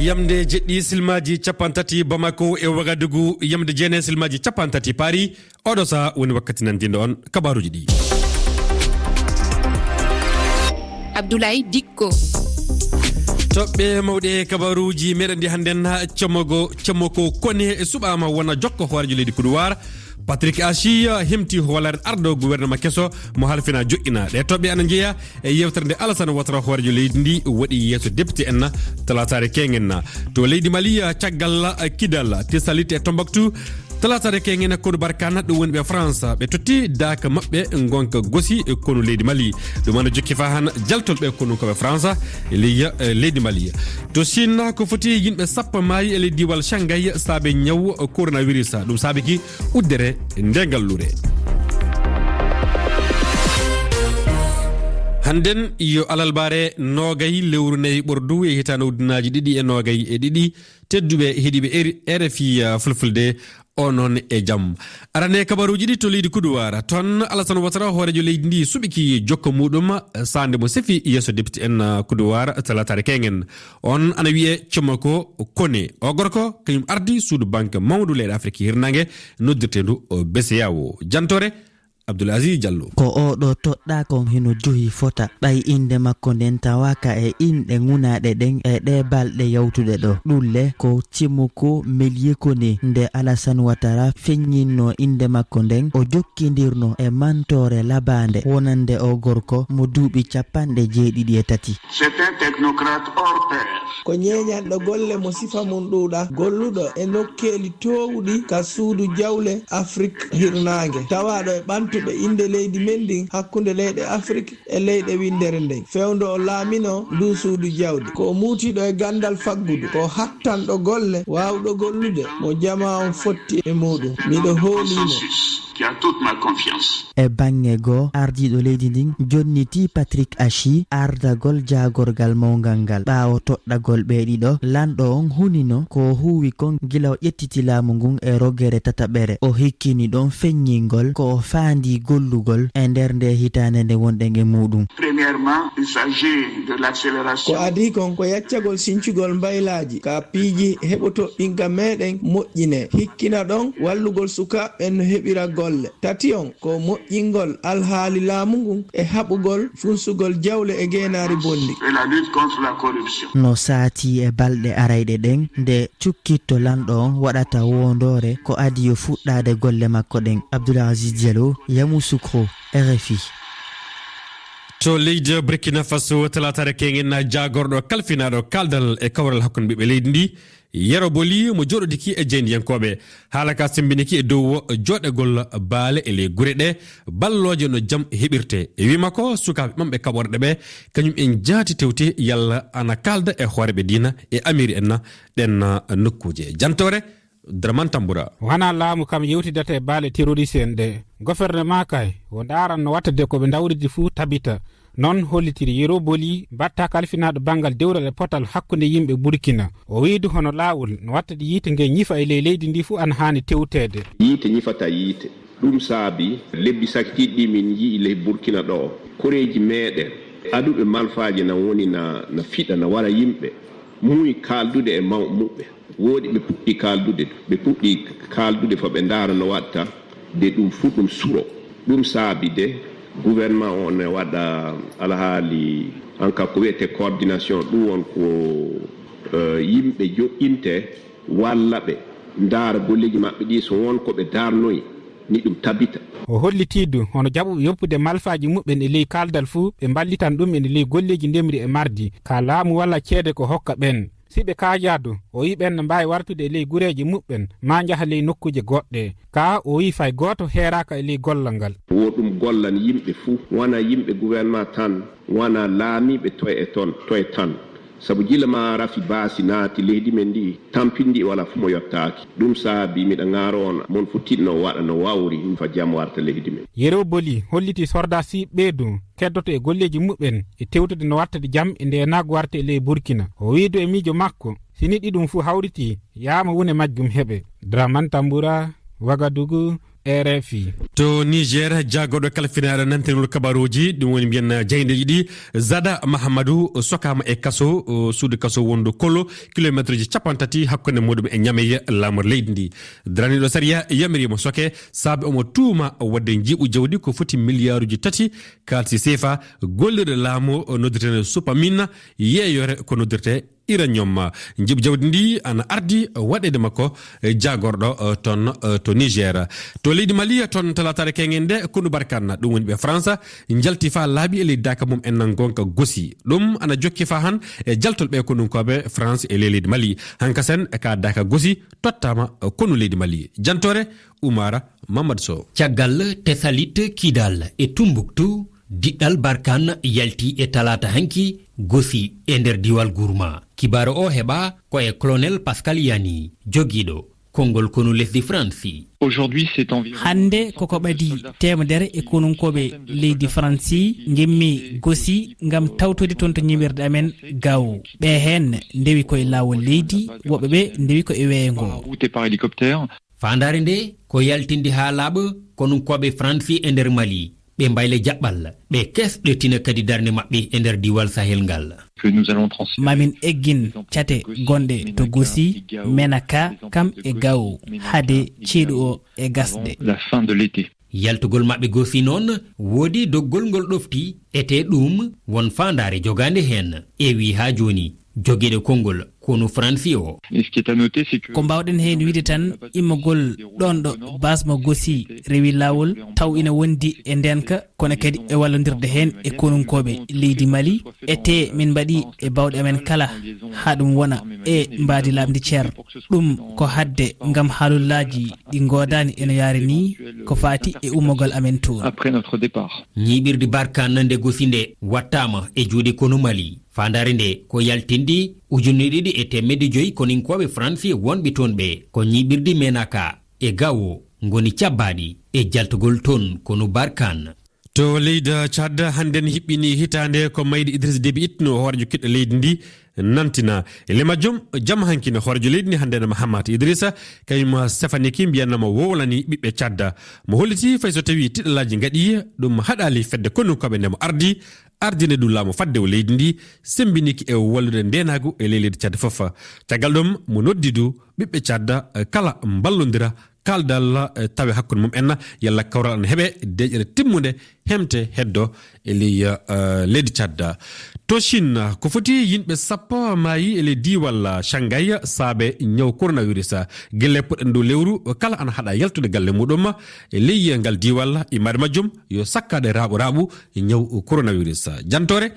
yamde jeddi silmaji capantati Bamako e Wagadugu yamde jene silmaji capantati Paris oɗo sa woni wakkati nandinde on kabaruji ɗi. Abdoulaye Dikko. toɓɓe mawɗe kabaruji meɗen ndi hannden cammoko kone e suɓama wona jokko horejo leydi Koudoir. Patrick Achi himti hoolare ardo gouvernement kesso mo halfina joƴƴina ɗe toɓɓe ana jeeya e yewtere nde Alassane Ouattara horejo leydi ndi waɗi yesso député en talatare kengen to leydi Mali caggal Kidal Tissalit e Tombouctou talatare kengen kono barkana ɗum woni ɓe France ɓe totti daka mabɓe gonka gosi kono leydi Mali ɗum ana jokki fa han jaltolɓe kono koɓe France leydi Mali to Chine ko foti yimɓe sappo maayi e leydi diwal Shanghai saabe ñaw coronavirus ɗum saabiki uddere ndengallure. Handen yo alalbare nogay lewru nayi ɓordu e hitande ujunaji ɗiɗi e nogay e ɗiɗi tedduɓe heeɗiɓe RFI fulfulde onon e jaam arane kabaruji ɗi to leydi Koudoir ton Alassane Ouattara horejo leydi ndi suɓiki jokka muɗum sande mo sefi yesso député en Koudoir talatare kengen on ana wiye Cammako Kone o gorko kañum ardi suudu banque Mamadou leyɗe Afrique hirnangue noddirtendu BCEAO jantore Abdoulaziz Diallo ko oɗo toɗɗa kon hino johi fota ɓay inde makko nden tawaka e inɗe ngunaɗe ɗen e ɗe balɗe yawtude ɗo ɗulle ko Cammako Melie Kone nde Alassane Ouattara feññinno inde makko nden o jokkidirno e mantore labande wonande o gorko mo duuɓi 73. C'est un technocrate hors pair. Ko ñeñanɗo golle mo sifa mum ɗuuɗa golluɗo e nokkeli towɗi ka suudu jawle Afrique hirnangue tawaɗo e ɓantuɓe inde leydi men ndin hakkunde leyɗe Afrique e leyɗe windere nden fewdo o laamino ndu suudu jawdi ko muutiɗo e gandal faggudu ko hattanɗo golle wawɗo gollude mo jama on fotti e muɗum miɗo hoolimo qui a toute ma confiance. E bange go ardiɗo leydi ndin jonniti Patrick Achi ardagol jagorgal mawgal ngal ɓawo toɗɗagol ɓe ɗiɗo lanɗo on hunino ko huwi kon gila o ƴettiti laamu ngun e rogere tataɓere o hikkini ɗon feññingol ko o faandi gollugol e nder nde hitande nde wonɗe nge muɗum. Premièrement, il s'agit de l'accélération. Ko adi kon ko yaccagol sincugol mbaylaji ka piiji heɓoto ɓinga meɗen moƴƴine hikkina ɗon wallugol sukaɓe no heɓira golle tati on ko moƴƴingol alhaali laamu ngun e haɓugol funsugol jawle e geenaari bondi et la lutte contre la corruption. No saati e balɗe arayɗe ɗen nde cukkitto lanɗo on waɗata wondore ko adi yo fuɗɗade golle makko ɗen. Abdoulaziz Diallo, Yamoussoukro, RFI. to leydi Burkina Faso talatare kengen jagorɗo kalfinaɗo kaldal e kawral hakkunde ɓiɓɓe leydi ndi Yero Boli mo joɗodiki e jeydiyankoɓe haala ka simbiniki e dow joɗegol baale e ley gure ɗe balloje no jaam heɓirte e wima ko sukaɓe mamɓe kaɓorɗe ɓe kañum en jaati tewte yalla ana kalda e hooreɓe dina e amiri en ɗen nokkuje jantore Draman Tamboura. Wana laamu kam yewtidata e baale terroriste en ɗe gouvernement kay o ndaran no wattade ko ɓe dawridi fuu tabita non hollitiri Yero Boli batta kalfinaɗo bangal dewral e potal hakkunde yimɓe Burkina o wiidu hono laawol no wattade yiite nge ñifa e leydi ndi fuu an haani tewtede yiite ñifata yiite ɗum saabi lebbi sakitiɗi ɗi min yii ley Burkina ɗo koreji meɗen aduɓe malfaji na woni na fiɗa na wara yimɓe muy kaldude e mawɓe woodi ɓe puɗɗi kaldude fo ɓe ndaara no watta de ɗum fuu ɗum suro ɗum saabi de gouvernement on e waɗa alhaali anka ko wiyete coordination ɗum won ko yimɓe joƴƴinte walla ɓe ndaara golleji maɓɓe ɗi so won ko ɓe darnoyi ni ɗum tabita o hollitiidu hono jaɓuɓe yoppude malfaji muɓɓen e ley kaldal fuu ɓe ballitan ɗum en ley golleji ndemri e mardi ka laamu walla ceede ko hokka ɓen siɓe kaajadu o wi ɓen no mbawi wartude e ley gureji muɓɓen ma jaha ley nokkuje goɗɗe ka o wi fay goto heeraka e ley gollal ngal wo ɗum gollan yimɓe fuu wona yimɓe gouvernement tan wona laamiɓe toye tan sabu gila ma rafi baasi naati leydi men ndi tampindi wala fu mo yottaaki ɗum saabi miɗa ŋaaro on mon futtiɗno waɗa no wawri fa jam warta leydi men. Yero Boli holliti sorda si ɓeydu keddoto e golleji muɓɓen e tewtude no wattade jam e ndenago warte e ley Burkina o wiidu e miijo makko sini ɗi ɗum fu hawriti yaama wone majjum heɓe. Draman Tamboura, Wagadugu, RFI. To Niger jagoɗo kala finaɗo nantirol kabaruji ɗum woni mbiyen jeydeji ɗi Zada Mahamadou sokama e kaso suudu kaso wondu kolo kilométre ji 30 hakkunde muɗum e ñameya lamor leydi ndi daraniɗo sariya yamirimo soke saabi omo tuuma wadde jiiɓu jawdi ko foti milliard uji 3 kalsi CFA gollirde laamu noddirtene supamina yeeyore ko noddirte iranium jiiɓu jawdi ndi ana ardi waɗede makko jagorɗo ton to Niger to leydi Mali ton talatare kengende Kunu Barkana ɗum woni ɓe France jalti fa laaɓi e leydi Daka mum en gonka gosi ɗum ana jokki fa han e jaltol ɓe konunkoɓe France e leydi Mali hankasen ka Daka gosi tottama konu leydi Mali jantore Oumara Mamadou Sow caggal Tessalit Kidal e Tumbuktu diɗɗal Barkane yalti e talata hanki gosi e nder diwal Gourma kibaro o heɓa ko e colonel Pascal Yani jogiɗo kongol konu lesdi France. Hande koko ɓadi temedere e konunkoɓe leydi France gemmi gosi ngam tawtude toon to ñimirde amen gawo ɓe hen ndewi koye lawol leydi woɓɓe ɓe ndewi ko e weeyngo fandare nde ko yaltinde ha laaɓa konunkoɓe France e nder Mali ɓe mbayle jaɓɓal ɓe kesɗe tina kadi darde maɓɓe e nder diwal Sahel ngal mamin eggin cate gonɗe to gosi menaka kam e gawo hade ceeɗu o e gasde yaltugol maɓɓe gosi noon woodi doggol ngol ɗofti ete ɗum won fandare jogande hen ewi ha joni jogueɗe konngol kono France o ko mbawɗen hen wiide tan immogol ɗon ɗo basmo gosi rewi lawol taw ina wondi e ndenka kono kadi e wallodirde hen e konunkoɓe leydi Mali ete min mbaɗi e bawɗe amen kala ha ɗum wona e mbadi lamdi ceer ɗum ko hadde gam haalullaji ɗi godani ene yaari ni ko fati e ummogol amen toon ñiɓirde Barkane nde gosi nde wattama e juuɗe kono Mali fandare nde ko yaltindi 2,5 koninkoɓe France wonɓe toon ɓe ko ñiɓirde menaka e gawo ngoni cabbaɗi e jaltugol toon kono Barkane to leydi Tchad handen hiɓɓini hitande ko maydi Idriss Déby itno horejo kiɗɗo leydi ndi nantina ele majjum jam hankine horejo leydi ndi hande Mahamat Idrissa kañum stefaniki mbiyanama wowlani ɓiɓɓe Tchad mo holliti fay so tawi tiɗalaji gaɗi ɗum haɗali fedde konnukoɓe ndemo ardine ɗum laamu fadde o leydi ndi sembiniki e wallude ndenagu e leydi Tchad fof caggal ɗum mo noddidu ɓiɓɓe Tchad kala ballodira kaldal tawe hakkude mum en yalla kawral an heɓe deƴere timmude hemte heddo e leydi Tchad to Chine ko foti yimɓe 10 maayi e leydi diwal Shanghai saabe ñaw coronavirus gelle poɗen dow lewru kala ana haɗa yaltude galle muɗum e ley ngal diwal imade majjum yo sakkade raɓu ñaw coronavirus jantore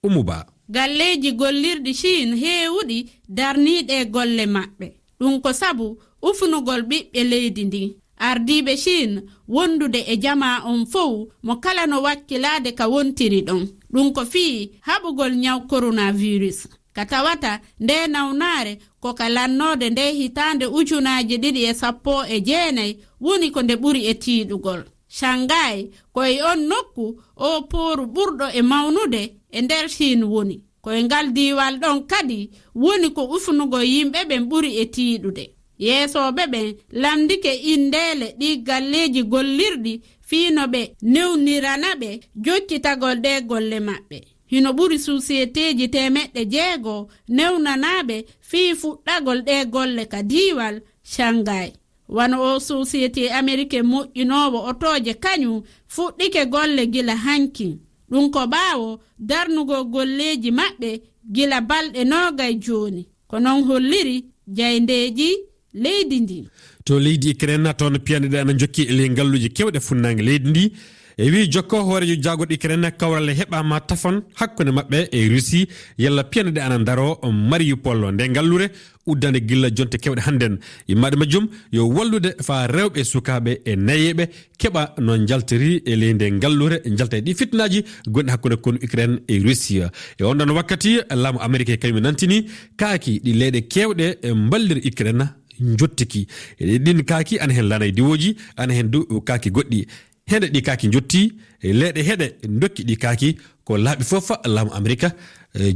Umuba galleji gollirɗi Chine heewuɗi darniɗe golle maɓɓe ɗum ko sabu ufunugol ɓiɓɓe leydi ndi ardiɓe Chine wondude e jama on fow mo kala no wakkilade ka wontiri ɗon ɗum ko fii haɓugol ñaw coronavirus ka tawata nde nawnare ko ka lannode nde hitande 2019 woni ko nde ɓuri e tiiɗugol Shanghai koye on nokku o pooru ɓurɗo e mawnude e nder Chine woni koye ngal diwal ɗon kadi woni ko ufunugol yimɓe ɓen ɓuri e tiiɗude yeesoɓe ɓen lamdike indele ɗi galleji gollirɗi fiino ɓe newnirana ɓe jokkitagol ɗe golle maɓɓe hino ɓuri sociétéji 600 newnanaɓe fii fuɗɗagol ɗe golle ka diwal Shanghai wano o société américain moƴƴinowo otoje kañum fuɗɗike golle gila hanki ɗum ko ɓaawo darnugo golleji maɓɓe gila balɗe 20 joni ko non holliri jayndeji leydi ndi to leydi Ukraine toon piyanɗe ana jokki e ngalluji kewɗe funnange leydi ndi e wi jokko hoorejo jagoɗo Ukraine kawral heɓama tafon hakkude maɓɓe e Russie yalla piyanɗe ana daro Mariupol nde ngallure uddande gilla jonte kewɗe hannden immade majjum yo wallude fa rewɓe sukaɓe e nayeɓe keɓa no jaltiri e leyde ngallure jalta ɗi fitnaji gonɗi hakkude kono Ukraine e Russie e on ɗon wakkati laamu Amérique kañum nantini kaaki ɗi leyɗe kewɗe e ballir Ukraine jottiki e ɗin kaaki ana hen lana e diwoji ana hen du kaaki goɗɗi heɗe ɗi kaaki jotti leyɗe heɗe dokki ɗi kaaki ko laaɓi fof laamu Amérique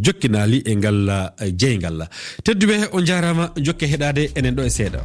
jokkinali e ngal jeygal tedduɓe on jarama jokke heɗade enen ɗo e seeɗa